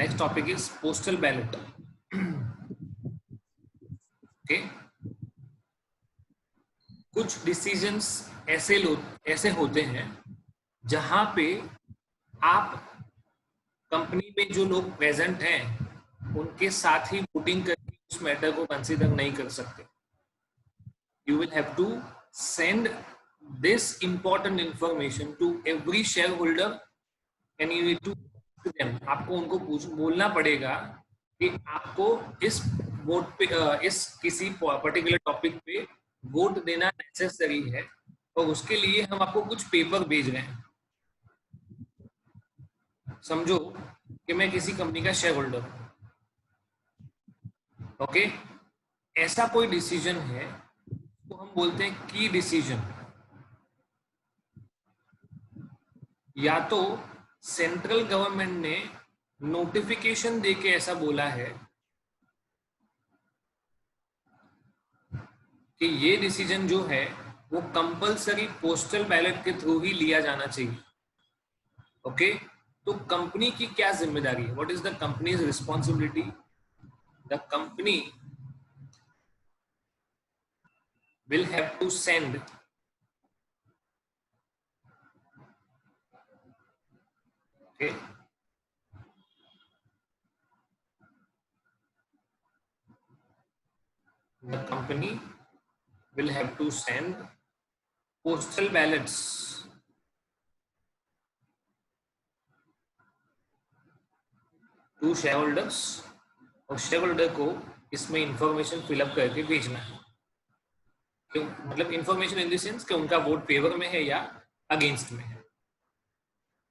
Next topic is postal ballot. Okay, कुछ decisions ऐसे होते हैं जहां पे आप कंपनी में जो लोग प्रेजेंट हैं उनके साथ ही वोटिंग करके उस मैटर को कंसीडर नहीं कर सकते. You will have to send this important information to every shareholder and you need to them. आपको उनको बोलना पड़ेगा कि आपको इस वोट पे इस किसी पर्टिकुलर टॉपिक पे वोट देना नेसेसरी है और उसके लिए हम आपको कुछ पेपर भेज रहे हैं. समझो कि मैं किसी कंपनी का शेयर होल्डर हूं. ओके, ऐसा कोई डिसीजन है तो हम बोलते हैं की डिसीजन. या तो सेंट्रल गवर्नमेंट ने नोटिफिकेशन देके ऐसा बोला है कि ये डिसीजन जो है वो कंपलसरी पोस्टल बैलेट के थ्रू ही लिया जाना चाहिए. ओके, तो कंपनी की क्या जिम्मेदारी है? What is the company's responsibility? The company will have to send the company will have to send postal ballots to shareholders और shareholder को इसमें इंफॉर्मेशन फिलअप करके भेजना है. क्यों? मतलब इंफॉर्मेशन इन द सेंस कि उनका वोट फेवर में है या अगेंस्ट में है.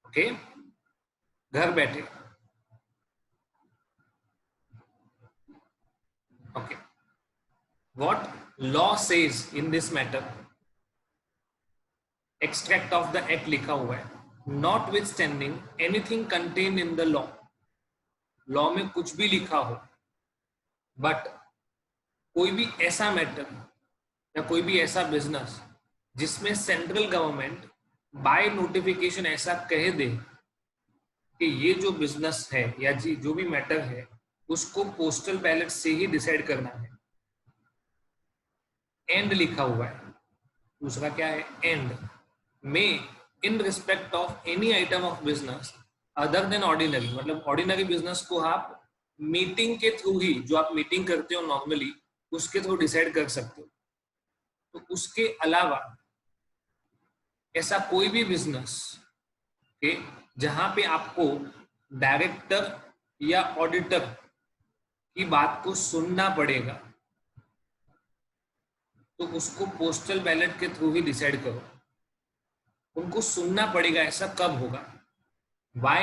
ओके, घर बैठे. Okay, what law says in this matter? Extract of the act लिखा हुआ है. Notwithstanding anything contained in the law. Law में कुछ भी लिखा हो, बट कोई भी ऐसा मैटर या कोई भी ऐसा बिजनेस जिसमें सेंट्रल गवर्नमेंट बाय नोटिफिकेशन ऐसा कह दे कि ये जो बिजनेस है या जो भी मैटर है उसको पोस्टल बैलेट से ही डिसाइड करना है. एंड लिखा हुआ है. दूसरा क्या है? एंड में in respect of any item of business other than ordinary. मतलब ऑर्डिनरी बिजनेस को आप मीटिंग के थ्रू ही, जो आप मीटिंग करते हो नॉर्मली, उसके थ्रू डिसाइड कर सकते हो. तो उसके अलावा ऐसा कोई भी बिजनेस के जहां पे आपको डायरेक्टर या ऑडिटर की बात को सुनना पड़ेगा तो उसको पोस्टल बैलेट के थ्रू ही डिसाइड करो. उनको सुनना पड़ेगा. ऐसा कब होगा? Why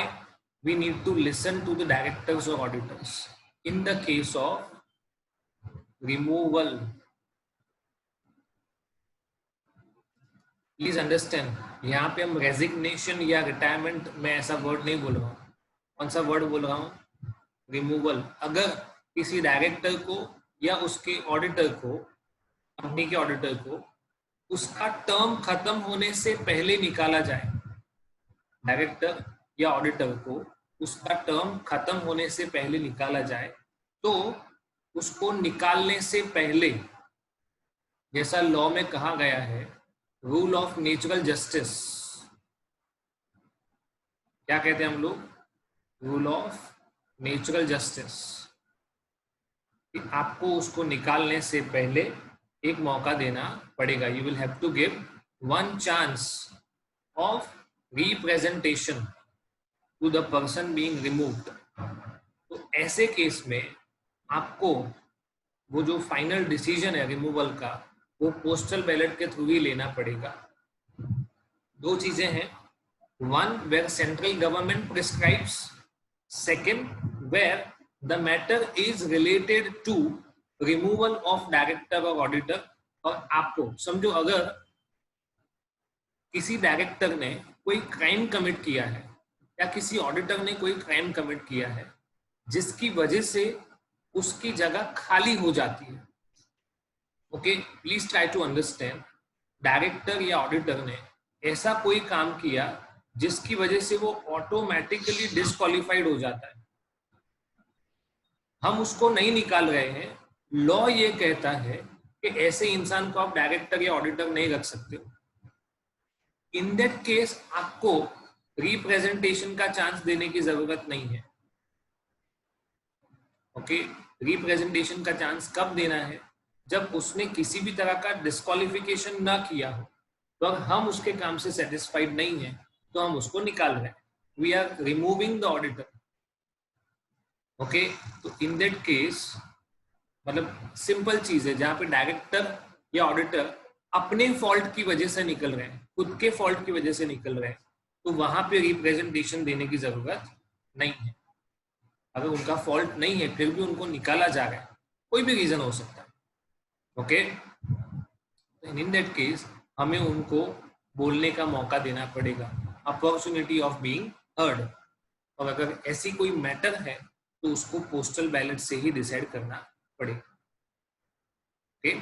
we need to listen to the directors or auditors in the case of removal. Please understand, यहाँ पे हम रेजिग्नेशन या रिटायरमेंट में ऐसा वर्ड नहीं बोल रहा हूँ. कौन सा वर्ड बोल रहा हूँ? रिमूवल. अगर किसी डायरेक्टर को या उसके ऑडिटर को, कंपनी के ऑडिटर को, उसका टर्म खत्म होने से पहले निकाला जाए, डायरेक्टर या ऑडिटर को उसका टर्म खत्म होने से पहले निकाला जाए, तो उसको निकालने से पहले, जैसा लॉ में कहा गया है, रूल ऑफ नेचुरल जस्टिस, क्या कहते हैं हम लोग? रूल ऑफ नेचुरल जस्टिस, कि आपको उसको निकालने से पहले एक मौका देना पड़ेगा. You will have to give one chance of representation to the person being removed. तो ऐसे केस में आपको वो जो फाइनल डिसीजन है रिमूवल का, वो पोस्टल बैलेट के थ्रू ही लेना पड़ेगा. दो चीजें हैं. One, where central government prescribes. Second, where the matter is related to removal of director और ऑडिटर. और आपको समझो, अगर किसी डायरेक्टर ने कोई क्राइम कमिट किया है या किसी ऑडिटर ने कोई क्राइम कमिट किया है जिसकी वजह से उसकी जगह खाली हो जाती है. Okay, please try to understand. Director या ऑडिटर ने ऐसा कोई काम किया जिसकी वजह से वो ऑटोमेटिकली डिस्क्वालिफाइड हो जाता है. हम उसको नहीं निकाल रहे हैं, लॉ ये कहता है कि ऐसे इंसान को आप डायरेक्टर या ऑडिटर नहीं रख सकते हो। इन दैट केस आपको रिप्रेजेंटेशन का चांस देने की जरूरत नहीं है। ओके, रिप्रेजेंटेशन का चांस कब देना है? जब उसने किसी भी तरह का डिस्क्वालिफिकेशन ना किया हो। तो अगर हम उसके काम से सेटिस्फाइड नहीं है तो हम उसको निकाल रहे हैं, we are removing the auditor. Okay, तो इन दैट केस मतलब सिंपल चीज है, जहां पे डायरेक्टर या ऑडिटर अपने फॉल्ट की वजह से निकल रहे हैं, खुद के फॉल्ट की वजह से निकल रहे हैं, तो वहां पे रिप्रेजेंटेशन देने की जरूरत नहीं है। अगर उनका फॉल्ट नहीं है फिर भी उनको निकाला जा रहा है, कोई भी रीजन हो सकता है। ओके, इन दैट केस हमें उनको बोलने का मौका देना पड़ेगा, अपॉर्चुनिटी ऑफ बीइंग हर्ड। और अगर ऐसी कोई मैटर है तो उसको पोस्टल बैलेट से ही डिसाइड करना पड़ेगा। ओके,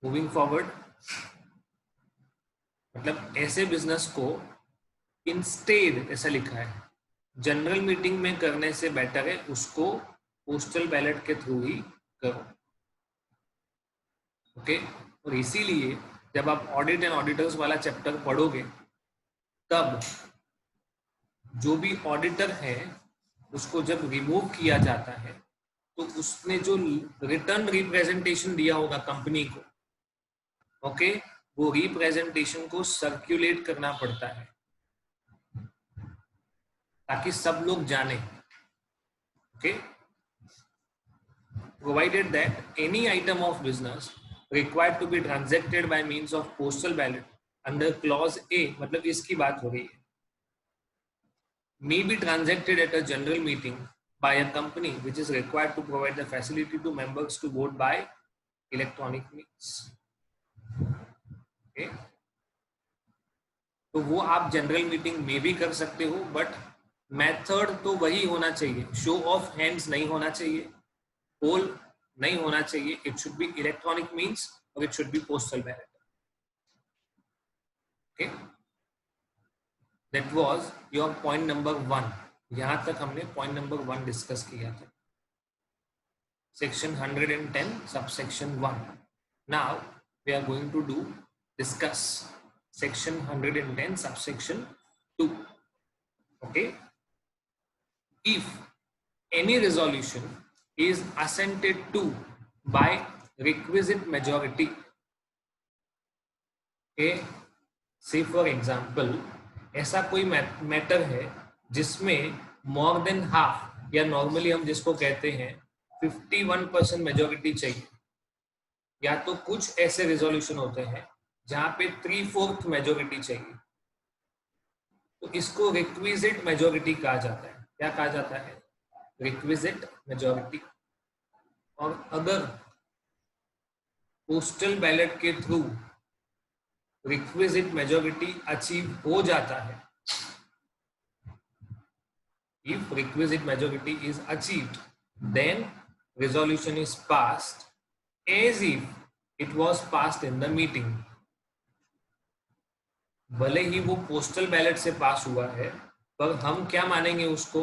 मूविंग फॉरवर्ड, मतलब ऐसे बिजनेस को इंस्टेड ऐसा लिखा है, जनरल मीटिंग में करने से बेटर है उसको पोस्टल बैलेट के थ्रू ही करो। ओके, और इसीलिए जब आप ऑडिट एंड ऑडिटर्स वाला चैप्टर पढ़ोगे तब जो भी ऑडिटर है उसको जब रिमूव किया जाता है तो उसने जो रिटर्न रिप्रेजेंटेशन दिया होगा कंपनी को, ओके, वो रिप्रेजेंटेशन को सर्कुलेट करना पड़ता है ताकि सब लोग जाने। Okay, provided that any item of business required to be transacted by means of postal ballot under clause A, मतलब इसकी बात हो रही है, may be transacted at a general meeting by a company which is required to provide the facility to members to vote by electronic means. Okay? तो वो आप general meeting में भी कर सकते हो, बट मेथड तो वही होना चाहिए, शो ऑफ हैंड्स नहीं होना चाहिए, पोल नहीं होना चाहिए, it should be electronic means और it should be postal ballot. Okay, that was your point number 1। यहां तक हमने पॉइंट नंबर 1 डिस्कस किया था, section 110 subsection 1। Now we are going to do discuss section 110 subsection 2. Okay, if any resolution is assented to by requisite majority, okay, say for example ऐसा कोई matter है जिसमें more than half या normally हम जिसको कहते हैं 51% मेजोरिटी चाहिए, या तो कुछ ऐसे रिजोल्यूशन होते हैं जहां पे 3/4 मेजोरिटी चाहिए, तो इसको रिक्विजिट मेजोरिटी कहा जाता है। क्या कहा जाता है? Requisite majority. और अगर पोस्टल बैलेट के थ्रू रिक्विजिट मेजोरिटी अचीव हो जाता है, if requisite majority is achieved then resolution is passed as if it was passed in the meeting। भले ही वो पोस्टल बैलेट से पास हुआ है पर हम क्या मानेंगे उसको?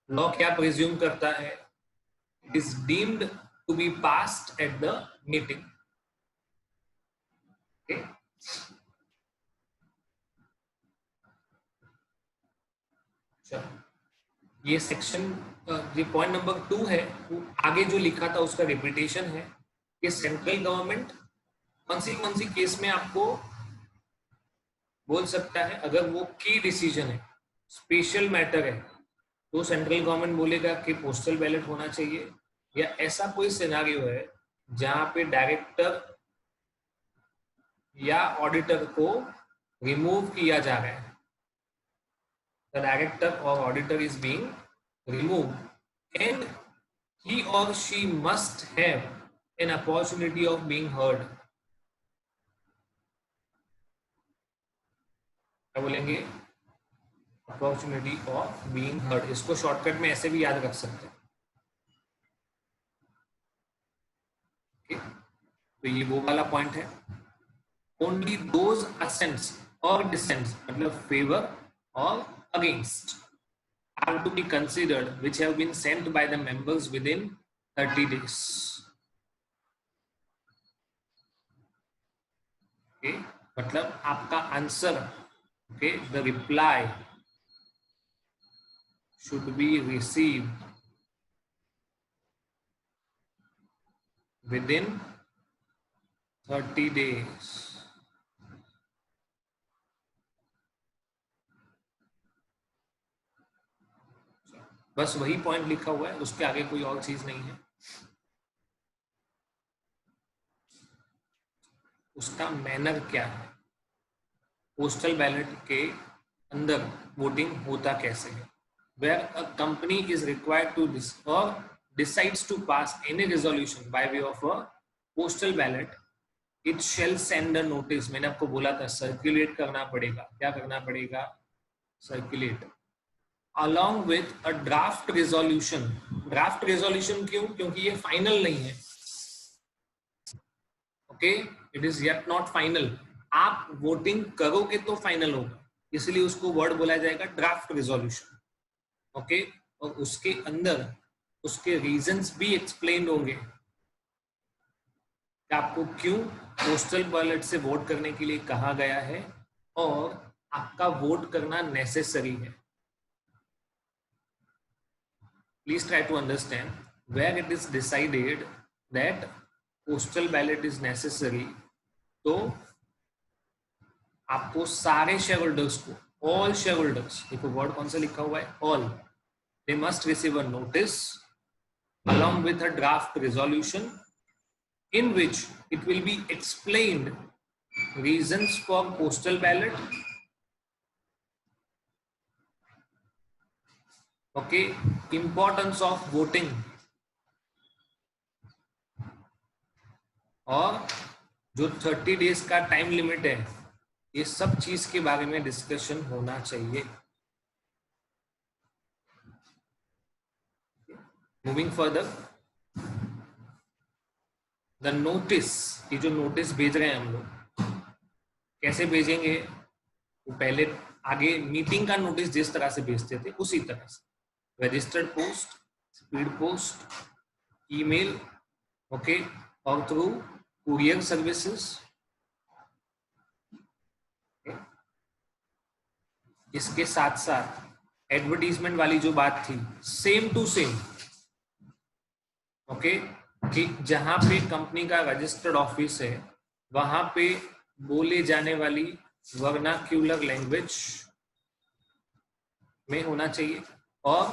लॉ क्या प्रिज्यूम करता है? It is deemed to be passed at the meeting. ये सेक्शन, ये पॉइंट नंबर 2 है, वो आगे जो लिखा था उसका रिपीटेशन है कि सेंट्रल गवर्नमेंट कौन सी केस में आपको बोल सकता है, अगर वो की डिसीजन है, स्पेशल मैटर है, तो सेंट्रल गवर्नमेंट बोलेगा कि पोस्टल बैलेट होना चाहिए, या ऐसा कोई सिनेरियो है जहां पे डायरेक्टर या ऑडिटर को रिमूव किया जा रहा है, द डायरेक्टर और auditor is being removed and he or she must have an opportunity of being heard। क्या बोलेंगे? Opportunity of being heard. इसको शॉर्टकट में ऐसे भी याद रख सकते हैं। okay? तो ये वो वाला पॉइंट है। ओनली दोज असेंट्स और डिसेंट्स, मतलब फेवर और against, are to be considered which have been sent by the members within 30 days. Okay, मतलब आपका answer, okay, the reply should be received within 30 days. बस वही पॉइंट लिखा हुआ है, उसके आगे कोई और चीज नहीं है. उसका मैनर क्या है, पोस्टल बैलेट के अंदर वोटिंग होता कैसे है. Where a company is required to decides to pass any resolution by way of a postal ballot, it shall send a notice. मैंने आपको बोला था सर्कुलेट करना पड़ेगा. क्या करना पड़ेगा? Circulate along with a draft resolution. Draft resolution क्यों? क्योंकि ये फाइनल नहीं है. Okay, it is yet not final. आप वोटिंग करोगे तो फाइनल होगा, इसलिए उसको वर्ड बोला जाएगा ड्राफ्ट रेजोल्यूशन. ओके, और उसके अंदर उसके रीजंस भी एक्सप्लेन होंगे कि आपको क्यों पोस्टल बैलेट से वोट करने के लिए कहा गया है और आपका वोट करना नेसेसरी है. Please try to understand where it is decided that postal ballot is necessary. तो आपको सारे शेयर होल्डर्स को, ऑल शेयर होल्डर्स, देखो वर्ड कौन सा लिखा हुआ है, all, they must receive a notice along with a draft resolution in which it will be explained reasons for postal ballot. Okay, importance of voting और जो 30 days का टाइम लिमिट है, ये सब चीज के बारे में डिस्कशन होना चाहिए. मूविंग फर्दर, द नोटिस, ये जो नोटिस भेज रहे हैं हम लोग, कैसे भेजेंगे? वो पहले आगे मीटिंग का नोटिस जिस तरह से भेजते थे उसी तरह से, registered post, speed post, email, okay, और थ्रू कुरियर सर्विसेज. इसके साथ साथ एडवर्टीजमेंट वाली जो बात थी, सेम टू सेम, ओके, कि जहां पे कंपनी का रजिस्टर्ड ऑफिस है वहां पे बोले जाने वाली वर्नाक्यूलर लैंग्वेज में होना चाहिए और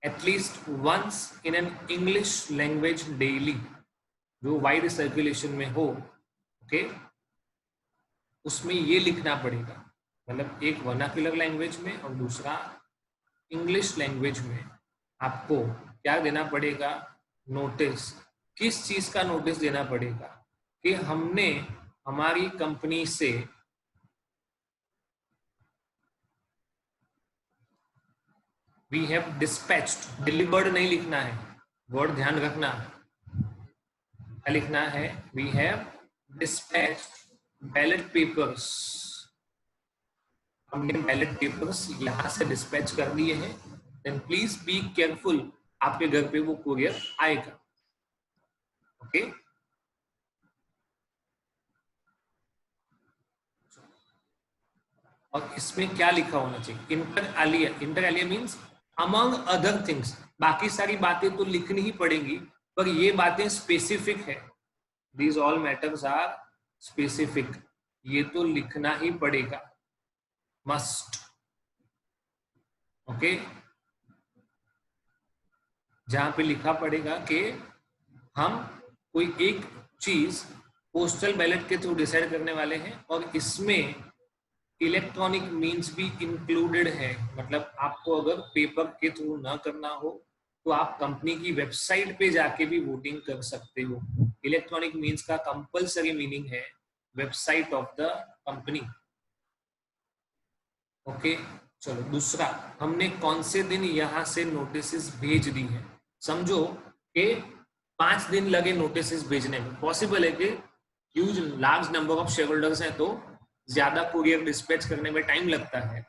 at least once in an English language daily, जो वाइड सर्कुलेशन में हो. ओके, उसमें ये लिखना पड़ेगा, मतलब एक वर्नाक्यूलर लैंग्वेज में और दूसरा इंग्लिश लैंग्वेज में. आपको क्या देना पड़ेगा? नोटिस. किस चीज का नोटिस देना पड़ेगा? कि हमने हमारी कंपनी से We have dispatched, delivered नहीं लिखना है, वर्ड ध्यान रखना. क्या लिखना है? We have dispatched ballot papers. हमने बैलेट पेपर्स यहां से डिस्पैच कर दिए हैं. Then please be careful, आपके घर पे वो कुरियर आएगा. ओके, और इसमें क्या लिखा होना चाहिए? Inter Alia. Inter Alia means among other things. बाकी सारी बातें तो लिखनी ही पड़ेंगी, पर ये बातें स्पेसिफिक है. These all matters are specific. ये तो लिखना ही पड़ेगा, मस्ट. ओके, जहां पे लिखा पड़ेगा कि हम कोई एक चीज पोस्टल बैलेट के थ्रू डिसाइड करने वाले हैं और इसमें इलेक्ट्रॉनिक मीन्स भी इंक्लूडेड है. मतलब आपको अगर पेपर के थ्रू ना करना हो तो आप कंपनी की वेबसाइट पे जाके भी वोटिंग कर सकते हो. इलेक्ट्रॉनिक मीन्स का कंपलसरी मीनिंग है website of the company. Okay, चलो दूसरा, हमने कौन से दिन यहां से नोटिस भेज दी है? समझो कि 5 दिन लगे नोटिस भेजने में. पॉसिबल है कि huge large number of share holders हैं तो ज्यादा कुरियर डिस्पैच करने में टाइम लगता है.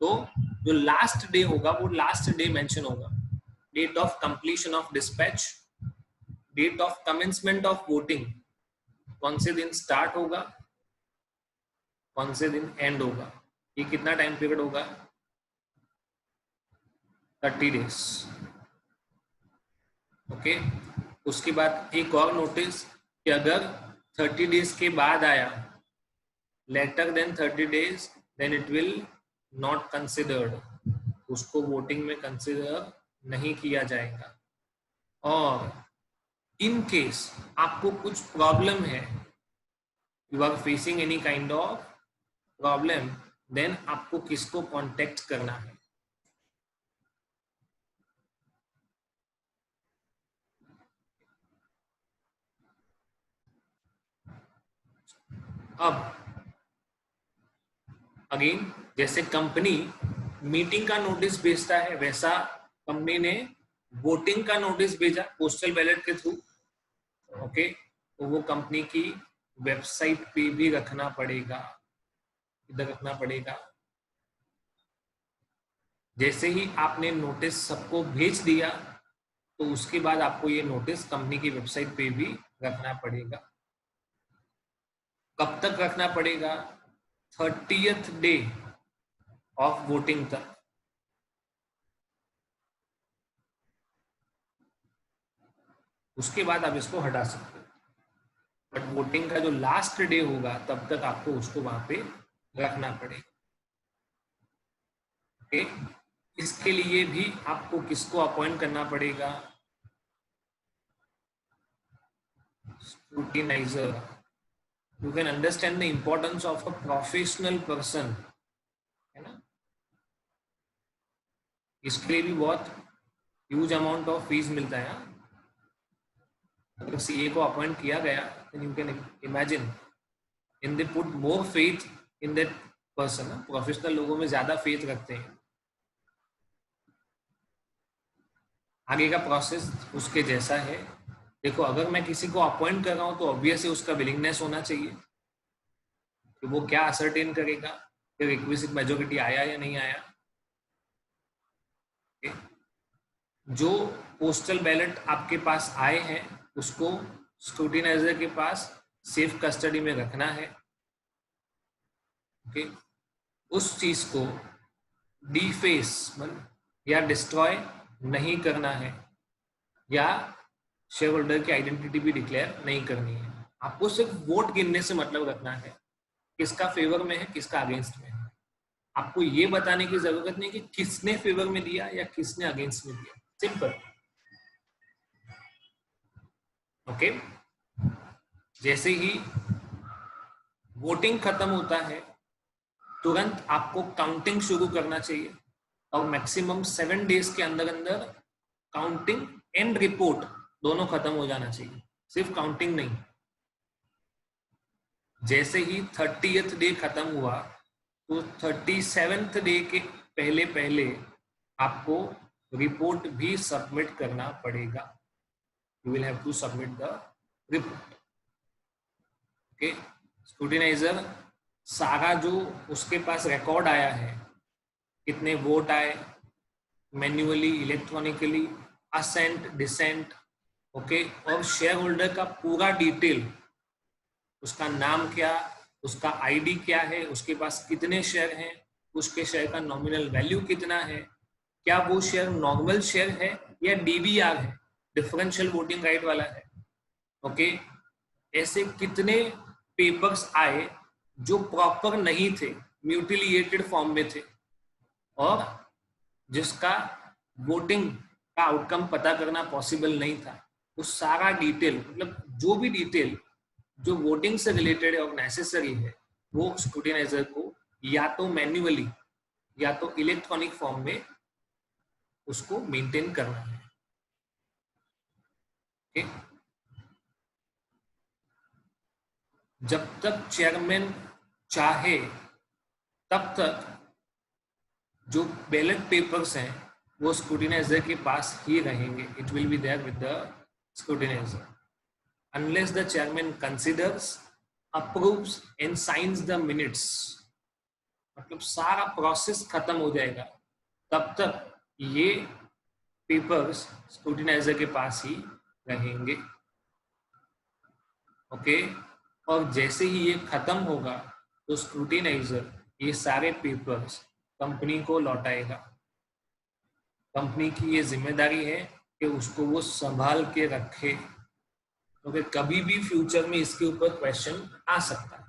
तो जो लास्ट डे होगा वो लास्ट डे मेंशन होगा, date of completion of dispatch, date of commencement of voting, कौन से दिन स्टार्ट होगा, कौन से दिन एंड होगा, ये कितना टाइम पीरियड होगा, 30 डेज। ओके, उसके बाद एक और नोटिस कि अगर 30 डेज के बाद आया, later than 30 days, then it will not considered, उसको वोटिंग में कंसिडर नहीं किया जाएगा। और इन केस आपको कुछ प्रॉब्लम है, you are facing any kind of problem, then आपको किसको कांटेक्ट करना है? अब अगेन जैसे कंपनी मीटिंग का नोटिस भेजता है, वैसा कंपनी ने वोटिंग का नोटिस भेजा पोस्टल बैलेट के थ्रू। ओके, तो वो कंपनी की वेबसाइट पे भी रखना पड़ेगा, इधर रखना पड़ेगा। जैसे ही आपने नोटिस सबको भेज दिया तो उसके बाद आपको ये नोटिस कंपनी की वेबसाइट पे भी रखना पड़ेगा। कब तक रखना पड़ेगा? 30th डे ऑफ वोटिंग तक। उसके बाद आप इसको हटा सकते हो, बट वोटिंग का जो लास्ट डे होगा तब तक आपको उसको वहां पे रखना पड़ेगा। ओके, इसके लिए भी आपको किसको अपॉइंट करना पड़ेगा? Scrutiniser. You can understand the importance of a professional person, है ना? इसके लिए भी बहुत ह्यूज अमाउंट ऑफ फीस मिलता है। अगर सीए को अपॉइंट किया गया, then you can imagine, and they put more faith in that person। Professional लोगों में ज्यादा फेथ रखते हैं। आगे का प्रोसेस उसके जैसा है। देखो, अगर मैं किसी को अपॉइंट कर रहा हूँ तो ऑब्वियसली उसका विलिंगनेस होना चाहिए कि वो क्या असरटेन करेगा कि रिक्विजिट मेजॉरिटी आया या नहीं आया। जो पोस्टल बैलेट आपके पास आए हैं उसको स्क्रूटिनाइजर के पास सेफ कस्टडी में रखना है। ओके, उस चीज को डीफेस या डिस्ट्रॉय नहीं करना है, या शेयर होल्डर की आइडेंटिटी भी डिक्लेयर नहीं करनी है। आपको सिर्फ वोट गिनने से मतलब रखना है, किसका फेवर में है किसका अगेंस्ट में है। आपको ये बताने की जरूरत नहीं कि किसने फेवर में दिया या किसने अगेंस्ट में दिया, सिंपल। ओके, जैसे ही वोटिंग खत्म होता है तुरंत आपको काउंटिंग शुरू करना चाहिए, और मैक्सिमम 7 डेज के अंदर अंदर काउंटिंग एंड रिपोर्ट दोनों खत्म हो जाना चाहिए, सिर्फ काउंटिंग नहीं। जैसे ही 30th डे खत्म हुआ तो 37th डे के पहले पहले आपको रिपोर्ट भी सबमिट करना पड़ेगा। You will have to submit the report. Okay, scrutiniser सारा जो उसके पास रिकॉर्ड आया है, कितने वोट आए, manually, electronically, assent, dissent, okay, और शेयर होल्डर का पूरा डिटेल, उसका नाम क्या, उसका आईडी क्या है, उसके पास कितने शेयर हैं, उसके शेयर का नॉमिनल वैल्यू कितना है, क्या वो शेयर नॉर्मल शेयर है या डीबीआर है, डिफरेंशियल वोटिंग राइट वाला है। ओके, ऐसे कितने पेपर्स आए जो प्रॉपर नहीं थे, म्यूटिलिएटेड फॉर्म में थे, और जिसका वोटिंग का आउटकम पता करना पॉसिबल नहीं था। वो सारा डिटेल, मतलब जो भी डिटेल जो वोटिंग से रिलेटेड है और नेसेसरी है, वो स्क्रूटिनाइजर को या तो मैन्युअली या तो इलेक्ट्रॉनिक फॉर्म में उसको मेंटेन करना है। ओके, जब तक चेयरमैन चाहे तब तक जो बैलेट पेपर्स हैं वो स्क्रूटिनाइजर के पास ही रहेंगे। It will be there with the scrutiniser unless the chairman considers, approves and signs the minutes मतलब सारा प्रोसेस खत्म हो जाएगा, तब तक ये पेपर्स स्क्रूटिनाइजर के पास ही रहेंगे। ओके, और जैसे ही ये खत्म होगा तो स्क्रूटिनाइजर ये सारे पेपर्स कंपनी को लौटाएगा। कंपनी की ये जिम्मेदारी है कि उसको वो संभाल के रखे, क्योंकि कभी भी फ्यूचर में इसके ऊपर क्वेश्चन आ सकता है।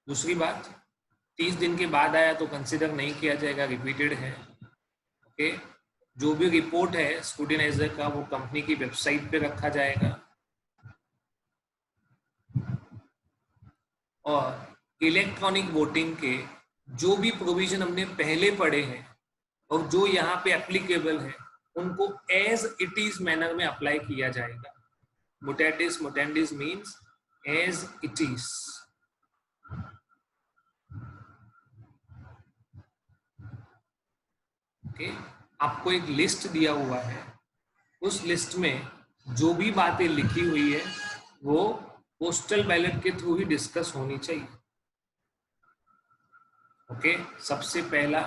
दूसरी बात, 30 दिन के बाद आया तो कंसिडर नहीं किया जाएगा, रिपीटेड है। ओके, जो भी रिपोर्ट है स्क्रूटिनाइजर का वो कंपनी की वेबसाइट पे रखा जाएगा, और इलेक्ट्रॉनिक वोटिंग के जो भी प्रोविजन हमने पहले पढ़े हैं और जो यहाँ पे एप्लीकेबल है उनको एज इट इज मैनर में अप्लाई किया जाएगा। Mutatis mutandis means as it is. Okay, आपको एक लिस्ट दिया हुआ है, उस लिस्ट में जो भी बातें लिखी हुई है वो पोस्टल बैलेट के थ्रू ही डिस्कस होनी चाहिए। ओके, सबसे पहला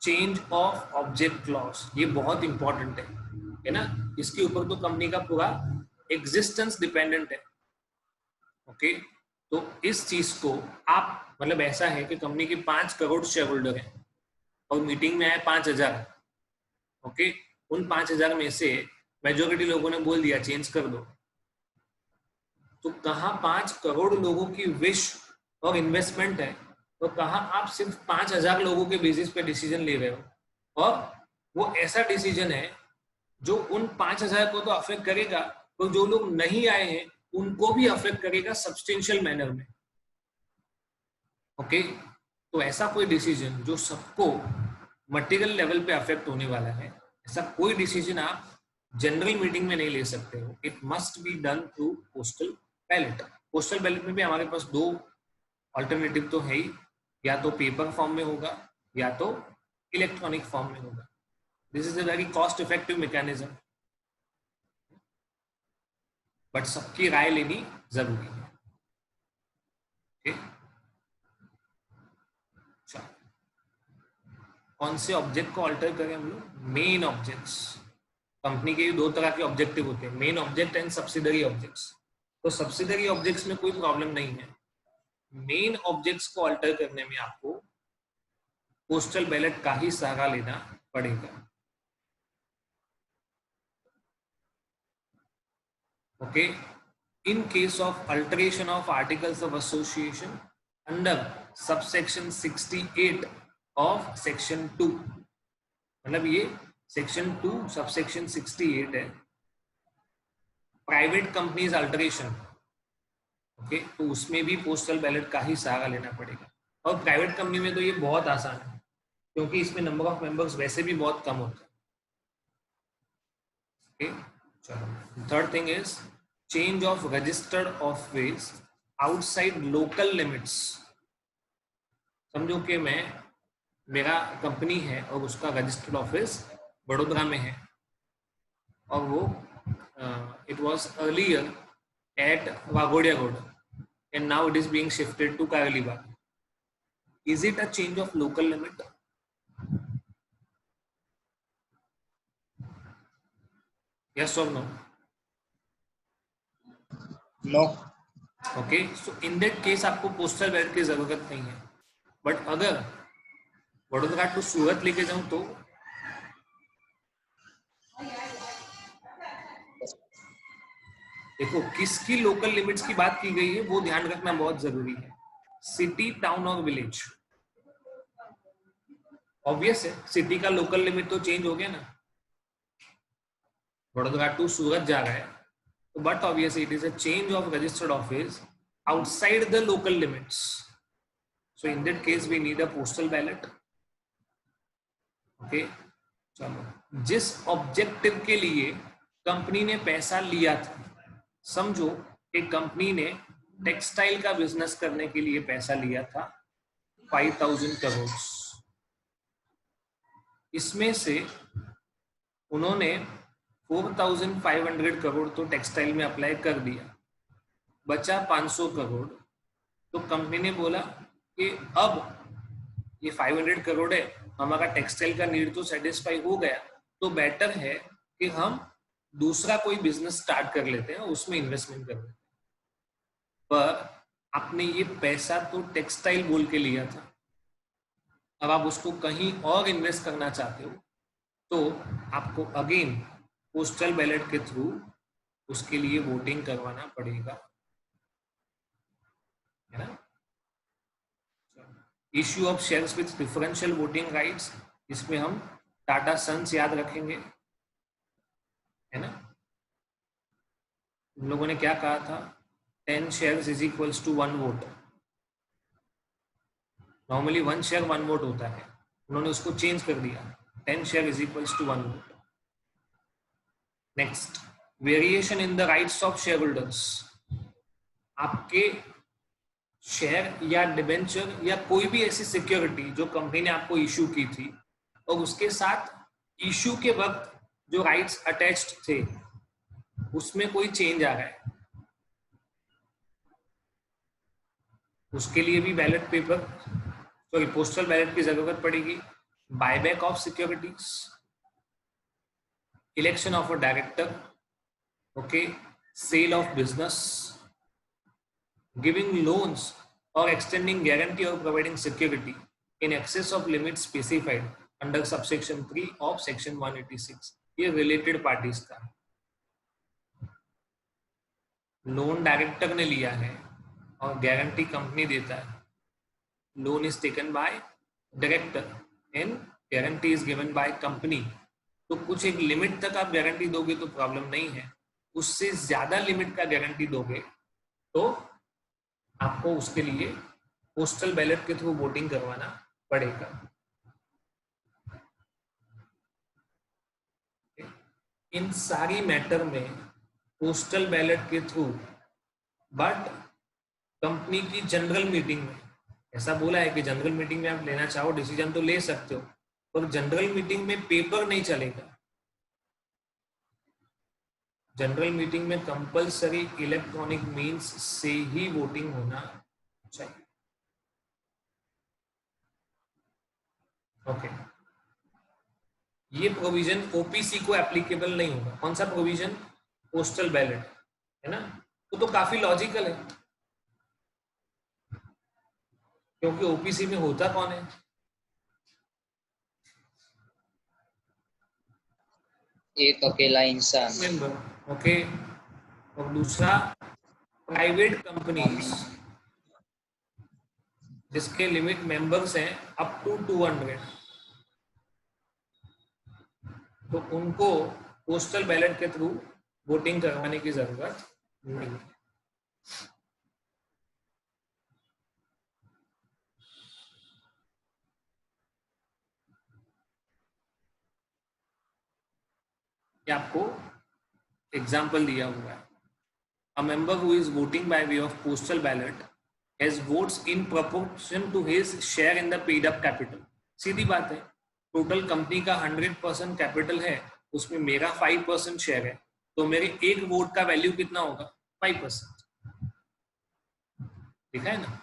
चेंज ऑफ ऑब्जेक्ट क्लॉज, ये बहुत इंपॉर्टेंट है ना, इसके ऊपर तो कंपनी का पूरा एग्जिस्टेंस डिपेंडेंट है। ओके, तो इस चीज को आप, मतलब ऐसा है कि कंपनी के 5 करोड़ शेयर होल्डर हैं और मीटिंग में आए 5000। ओके, उन 5000 में से मेजोरिटी लोगों ने बोल दिया चेंज कर दो, तो कहाँ 5 करोड़ लोगों की विश और इन्वेस्टमेंट है, तो कहाँ आप सिर्फ 5000 लोगों के बेसिस पे डिसीजन ले रहे हो, और वो ऐसा डिसीजन है जो उन 5000 को तो अफेक्ट करेगा, तो जो लोग नहीं आए हैं उनको भी अफेक्ट करेगा सब्सटेंशियल मैनर में। ओके, तो ऐसा कोई डिसीजन जो सबको मटेरियल लेवल पे अफेक्ट होने वाला है, ऐसा कोई डिसीजन आप जनरल मीटिंग में नहीं ले सकते हो। It must be done through postal ballot. Postal ballot में भी हमारे पास 2 ऑल्टरनेटिव तो है ही, या तो पेपर फॉर्म में होगा या तो इलेक्ट्रॉनिक फॉर्म में होगा। This is a very cost effective mechanism, but सबकी राय लेनी जरूरी है। अच्छा, कौन से ऑब्जेक्ट को ऑल्टर करें हम लोग? Main objects. कंपनी के 2 तरह के ऑब्जेक्टिव होते हैं, main object and subsidiary objects. तो सब्सिडरी ऑब्जेक्ट्स में कोई प्रॉब्लम नहीं है, मेन ऑब्जेक्ट्स को ऑल्टर करने में आपको पोस्टल बैलेट का ही सहारा लेना पड़ेगा। Okay, in case of alteration of articles of association under subsection 68 of section 2, मतलब ये सेक्शन 2 सबसेक्शन 68 है, प्राइवेट कंपनीज अल्टरेशन। ओके, तो उसमें भी पोस्टल बैलेट का ही सहारा लेना पड़ेगा। और प्राइवेट कंपनी में तो ये बहुत आसान है, क्योंकि इसमें नंबर ऑफ मेंबर्स वैसे भी बहुत कम होते हैं। ओके, चलो, third thing is change of registered office outside local limits. समझो कि मेरा कंपनी है और उसका रजिस्टर्ड ऑफिस बड़ोदरा में है, और वो it was earlier at Vagodia Road and now it is being shifted to Karalibag. Is it a change of local limit? Yes or no? No. Okay, so in that case आपको postal ballot की जरूरत नहीं है। But अगर Vadodara to सूरत लेके जाऊं तो देखो किसकी लोकल लिमिट्स की बात की गई है वो ध्यान रखना बहुत जरूरी है। सिटी, टाउन और विलेज। ऑब्वियस है, सिटी का लोकल लिमिट तो चेंज हो गया ना, वडोदरा टू सूरत जा रहा है, तो but obviously it is a change of registered office outside the local limits, so in that case we need a postal ballot. Okay, चलो, जिस ऑब्जेक्टिव के लिए कंपनी ने पैसा लिया था, समझो कि कंपनी ने टेक्सटाइल का बिजनेस करने के लिए पैसा लिया था 5000 करोड़। इसमें से उन्होंने 4,500 करोड़ तो टेक्सटाइल में अप्लाई कर दिया, बचा 500 करोड़। तो कंपनी ने बोला कि अब ये 500 करोड़ है, हमारा टेक्सटाइल का नीड तो सेटिस्फाई हो गया, तो बेटर है कि हम दूसरा कोई बिजनेस स्टार्ट कर लेते हैं, उसमें इन्वेस्टमेंट कर लेते हैं। पर आपने ये पैसा तो टेक्सटाइल बोल के लिया था, अब आप उसको कहीं और इन्वेस्ट करना चाहते हो तो आपको अगेन पोस्टल बैलेट के थ्रू उसके लिए वोटिंग करवाना पड़ेगा, है ना। Issue of shares with differential voting rights, इसमें हम टाटा सन्स याद रखेंगे, है ना। उन लोगों ने क्या कहा था, 10 shares is equals to 1 vote. Normally 1 share 1 vote होता है, उन्होंने उसको चेंज कर दिया, 10 share is equals to 1 vote. Next, variation in the rights of share holders. आपके शेयर या डिबेंचर या कोई भी ऐसी सिक्योरिटी जो कंपनी ने आपको इशू की थी और उसके साथ इशू के वक्त जो राइट्स अटैच्ड थे उसमें कोई चेंज आ रहा है, उसके लिए भी ballot paper sorry postal ballot की जरूरत पड़ेगी। Buyback of securities, election of a director, okay, sale of business, giving loans or extending guarantee or providing security in excess of limits specified under subsection 3 of section 186। ये related parties का, loan director ने लिया है और guarantee company देता है। Loan is taken by director and guarantee is given by company. तो कुछ एक लिमिट तक आप गारंटी दोगे तो प्रॉब्लम नहीं है, उससे ज्यादा लिमिट का गारंटी दोगे तो आपको उसके लिए पोस्टल बैलेट के थ्रू वोटिंग करवाना पड़ेगा। इन सारी मैटर में पोस्टल बैलेट के थ्रू, बट कंपनी की जनरल मीटिंग में ऐसा बोला है कि जनरल मीटिंग में आप लेना चाहो डिसीजन तो ले सकते हो, पर जनरल मीटिंग में पेपर नहीं चलेगा। जनरल मीटिंग में कंपलसरी इलेक्ट्रॉनिक मीन्स से ही वोटिंग होना चाहिए। ओके, ये प्रोविजन ओपीसी को एप्लीकेबल नहीं होगा। कौन सा प्रोविजन? पोस्टल बैलेट, है ना। तो काफी लॉजिकल है, क्योंकि ओपीसी में होता कौन है? एक अकेला इंसान, मेंबर, ओके। और दूसरा प्राइवेट कंपनीज जिसके लिमिट मेंबर्स हैं अप टू 200, तो उनको पोस्टल बैलेट के थ्रू वोटिंग करवाने की जरूरत नहीं है। ये आपको एग्जाम्पल दिया हुआ है। A member who is voting by way of postal ballot has votes in proportion to his share in the paid up capital। सीधी बात है, टोटल कंपनी का 100% कैपिटल है, उसमें मेरा 5% शेयर है, तो मेरे एक वोट का वैल्यू कितना होगा? 5%। देखा है ना।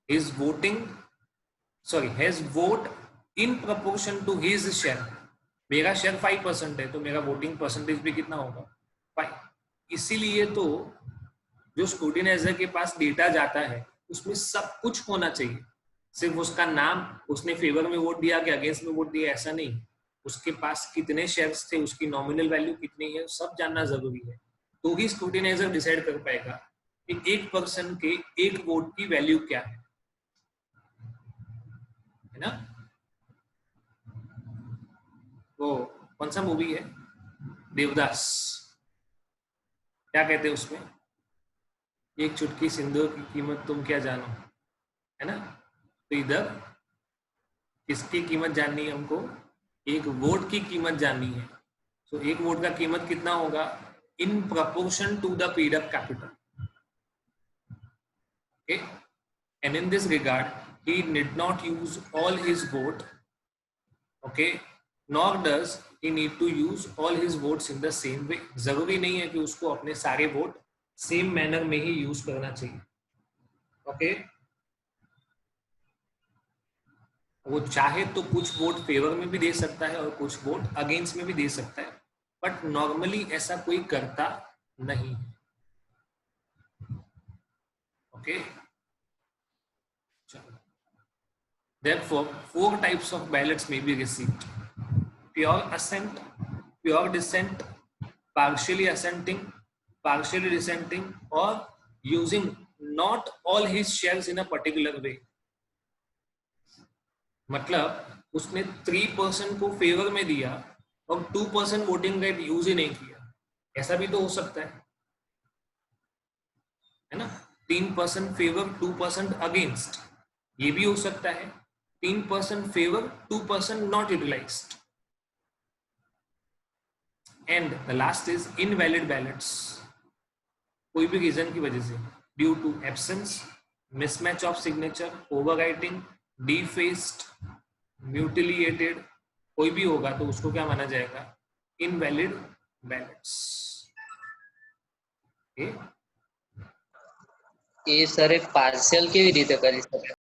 His voting, sorry, has vote in proportion to his share। मेरा शेयर 5% है तो मेरा वोटिंग परसेंटेज भी कितना होगा? 5। इसीलिए तो जो स्क्रूटिनाइजर के पास डेटा जाता है उसमें सब कुछ होना चाहिए, सिर्फ उसका नाम, उसने फेवर में वोट दिया कि अगेंस्ट में वोट दिया, ऐसा नहीं। उसके पास कितने शेयर्स थे, उसकी नॉमिनल वैल्यू कितनी है, सब जानना जरूरी है। तो ही स्क्रूटिनाइजर डिसाइड कर पाएगा कि एक पर्सन के एक वोट की वैल्यू क्या है ना। वो कौन सा मूवी है, देवदास, क्या कहते हैं उसमें, एक चुटकी सिंदूर की कीमत तुम क्या जानो, है ना। तो इधर किसकी कीमत जाननी है हमको? एक वोट की कीमत जाननी है। तो एक वोट का कीमत कितना होगा? In proportion to the paid up capital. Okay, and in this regard he did not use all his vote, okay, nor does he need to use all his votes in the same way. जरूरी नहीं है कि उसको अपने सारे vote same manner में ही use करना चाहिए. ओके वो चाहे तो कुछ वोट फेवर में भी दे सकता है और कुछ वोट अगेंस्ट में भी दे सकता है, बट नॉर्मली ऐसा कोई करता नहीं. Okay Therefore, 4 types of ballots may be received: pure assent, pure dissent, partially assenting, partially dissenting, or using not all his shares in a particular way. मतलब उसने 3% को फेवर में दिया और 2% वोटिंग राइट यूज ही नहीं किया, ऐसा भी तो हो सकता है ना. 3% फेवर 2% अगेंस्ट, ये भी हो सकता है. 3% favour 2% not utilized. And the last is invalid ballots. कोई भी रीजन की वजह से, due to absence, mismatch of signature, overwriting, defaced, mutilated, कोई भी होगा तो उसको क्या माना जाएगा? Invalid ballots. એ સર પાર્શિયલ કેવી રીતે કરી શકે?